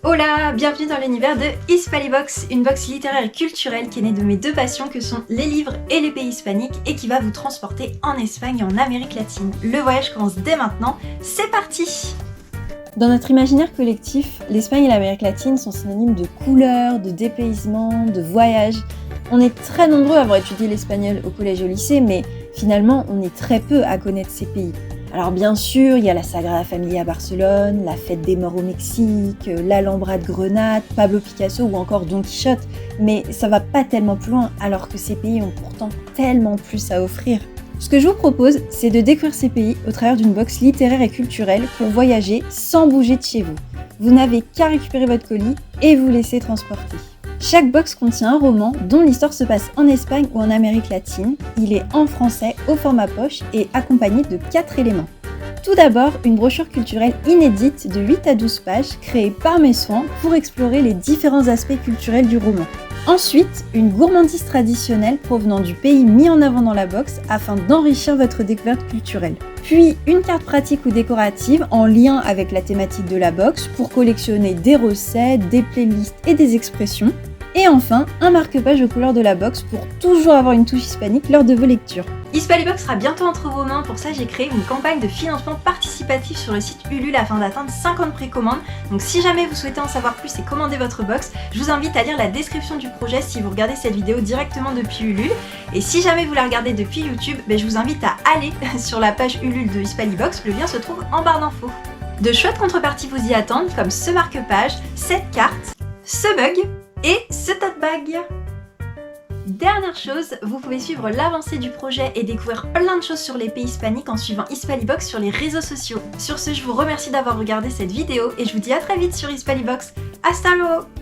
Hola, bienvenue dans l'univers de Hispalibox, une box littéraire et culturelle qui est née de mes deux passions que sont les livres et les pays hispaniques et qui va vous transporter en Espagne et en Amérique latine. Le voyage commence dès maintenant, c'est parti! Dans notre imaginaire collectif, l'Espagne et l'Amérique latine sont synonymes de couleurs, de dépaysement, de voyage. On est très nombreux à avoir étudié l'espagnol au collège et au lycée, mais finalement on est très peu à connaître ces pays. Alors bien sûr, il y a la Sagrada Familia à Barcelone, la Fête des Morts au Mexique, l'Alhambra de Grenade, Pablo Picasso ou encore Don Quichotte, mais ça va pas tellement plus loin alors que ces pays ont pourtant tellement plus à offrir. Ce que je vous propose, c'est de découvrir ces pays au travers d'une box littéraire et culturelle pour voyager sans bouger de chez vous. Vous n'avez qu'à récupérer votre colis et vous laisser transporter. Chaque box contient un roman dont l'histoire se passe en Espagne ou en Amérique latine. Il est en français au format poche et accompagné de 4 éléments. Tout d'abord, une brochure culturelle inédite de 8 à 12 pages créée par mes soins pour explorer les différents aspects culturels du roman. Ensuite, une gourmandise traditionnelle provenant du pays mis en avant dans la box afin d'enrichir votre découverte culturelle. Puis, une carte pratique ou décorative en lien avec la thématique de la box pour collectionner des recettes, des playlists et des expressions. Et enfin, un marque-page aux couleurs de la box pour toujours avoir une touche hispanique lors de vos lectures. Hispalibox sera bientôt entre vos mains, pour ça j'ai créé une campagne de financement participatif sur le site Ulule afin d'atteindre 50 précommandes. Donc si jamais vous souhaitez en savoir plus et commander votre box, je vous invite à lire la description du projet si vous regardez cette vidéo directement depuis Ulule. Et si jamais vous la regardez depuis YouTube, je vous invite à aller sur la page Ulule de Hispalibox, le lien se trouve en barre d'infos. De chouettes contreparties vous y attendent, comme ce marque-page, cette carte, ce mug et ce tote bag. Dernière chose, vous pouvez suivre l'avancée du projet et découvrir plein de choses sur les pays hispaniques en suivant Hispalibox sur les réseaux sociaux. Sur ce, je vous remercie d'avoir regardé cette vidéo et je vous dis à très vite sur Hispalibox. Hasta luego!